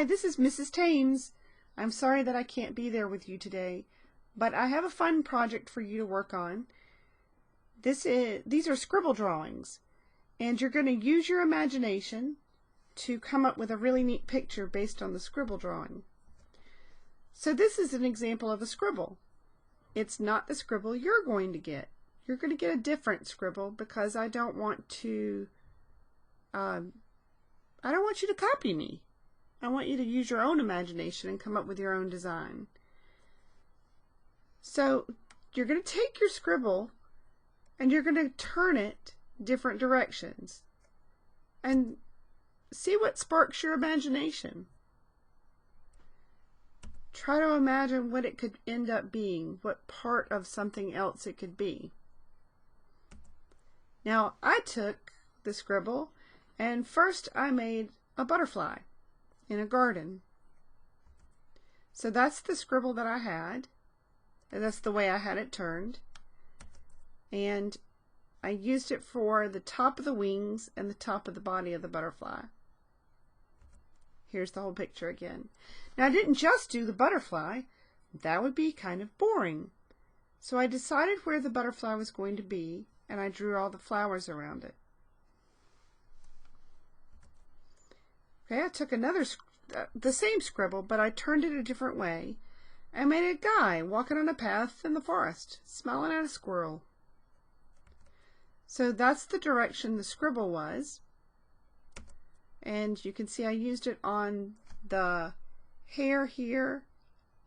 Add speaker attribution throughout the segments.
Speaker 1: Hi, this is Mrs. Thames. I'm sorry that I can't be there with you today, but I have a fun project for you to work on. These are scribble drawings, and you're going to use your imagination to come up with a really neat picture based on the scribble drawing. So this is an example of a scribble. It's not the scribble you're going to get. You're going to get a different scribble because I don't want you to copy me. I want you to use your own imagination and come up with your own design. So you're going to take your scribble and you're going to turn it different directions and see what sparks your imagination. Try to imagine what it could end up being, what part of something else it could be. Now I took the scribble and first I made a butterfly in a garden. So that's the scribble that I had, and that's the way I had it turned, and I used it for the top of the wings and the top of the body of the butterfly. Here's the whole picture again. Now I didn't just do the butterfly, that would be kind of boring, so I decided where the butterfly was going to be and I drew all the flowers around it. Okay, I took the same scribble, but I turned it a different way. I made a guy walking on a path in the forest, smiling at a squirrel. So that's the direction the scribble was. And you can see I used it on the hair here,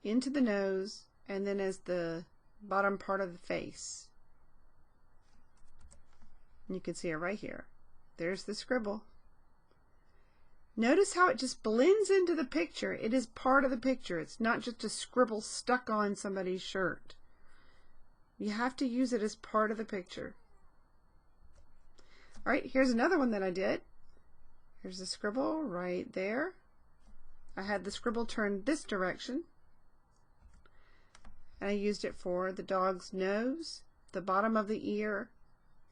Speaker 1: into the nose, and then as the bottom part of the face. And you can see it right here. There's the scribble. Notice how it just blends into the picture. It is part of the picture. It's not just a scribble stuck on somebody's shirt. You have to use it as part of the picture. Alright, here's another one that I did. Here's the scribble right there. I had the scribble turned this direction. And I used it for the dog's nose, the bottom of the ear,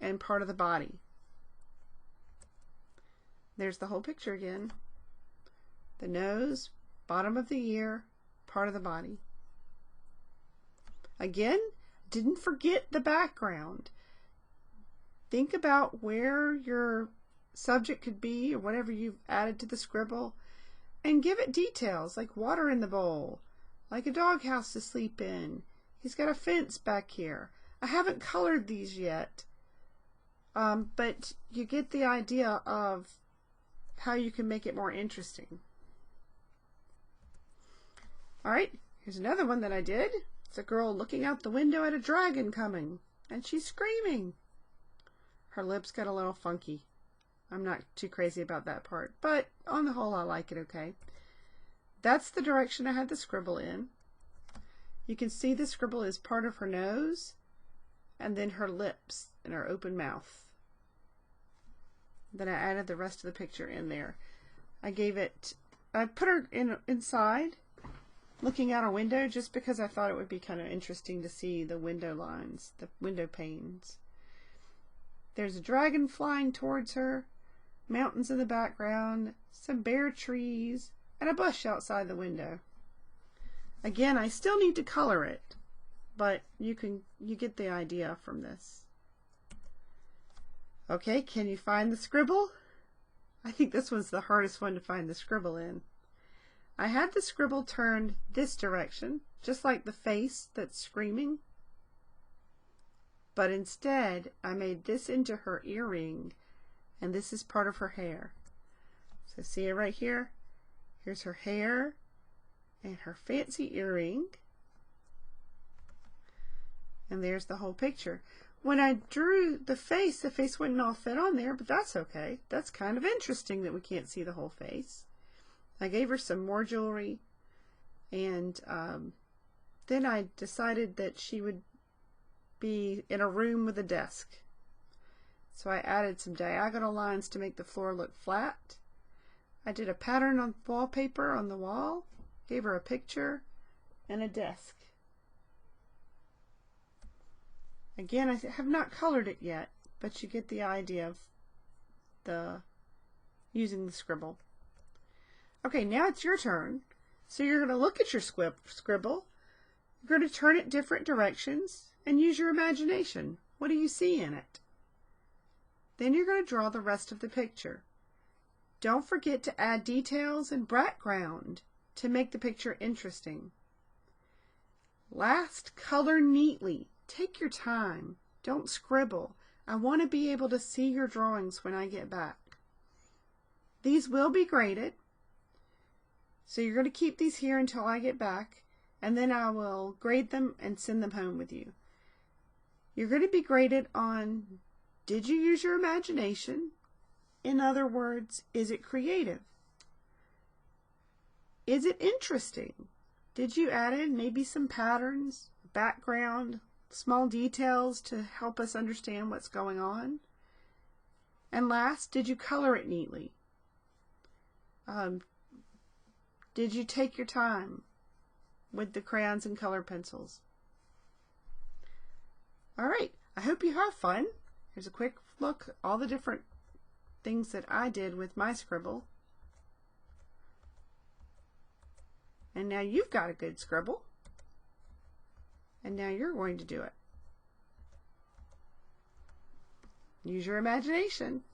Speaker 1: and part of the body. There's the whole picture again. The nose, bottom of the ear, part of the body. Again, didn't forget the background. Think about where your subject could be or whatever you've added to the scribble and give it details like water in the bowl, like a doghouse to sleep in. He's got a fence back here. I haven't colored these yet, but you get the idea of how you can make it more interesting. Alright, here's another one that I did. It's a girl looking out the window at a dragon coming, and she's screaming. Her lips got a little funky. I'm not too crazy about that part, but on the whole I like it okay. That's the direction I had the scribble in. You can see the scribble is part of her nose, and then her lips and her open mouth. Then I added the rest of the picture in there. I put her inside, looking out a window, just because I thought it would be kind of interesting to see the window lines, the window panes. There's a dragon flying towards her, mountains in the background, some bare trees, and a bush outside the window. Again, I still need to color it, but you get the idea from this. Okay, can you find the scribble? I think this was the hardest one to find the scribble in. I had the scribble turned this direction, just like the face that's screaming. But instead, I made this into her earring, and this is part of her hair. So see it right here? Here's her hair and her fancy earring. And there's the whole picture. When I drew the face wouldn't all fit on there, but that's okay. That's kind of interesting that we can't see the whole face. I gave her some more jewelry, and then I decided that she would be in a room with a desk. So I added some diagonal lines to make the floor look flat. I did a pattern on wallpaper on the wall, gave her a picture, and a desk. Again, I have not colored it yet, but you get the idea of using the scribble. Okay, now it's your turn. So you're going to look at your scribble. You're going to turn it different directions and use your imagination. What do you see in it? Then you're going to draw the rest of the picture. Don't forget to add details and background to make the picture interesting. Last, color neatly. Take your time. Don't scribble. I want to be able to see your drawings when I get back. These will be graded. So you're going to keep these here until I get back, and then I will grade them and send them home with you. You're going to be graded on, did you use your imagination? In other words, is it creative? Is it interesting? Did you add in maybe some patterns, background, small details to help us understand what's going on? And last, did you color it neatly? Did you take your time with the crayons and color pencils? All right, I hope you have fun. Here's a quick look at all the different things that I did with my scribble. And now you've got a good scribble. And now you're going to do it. Use your imagination.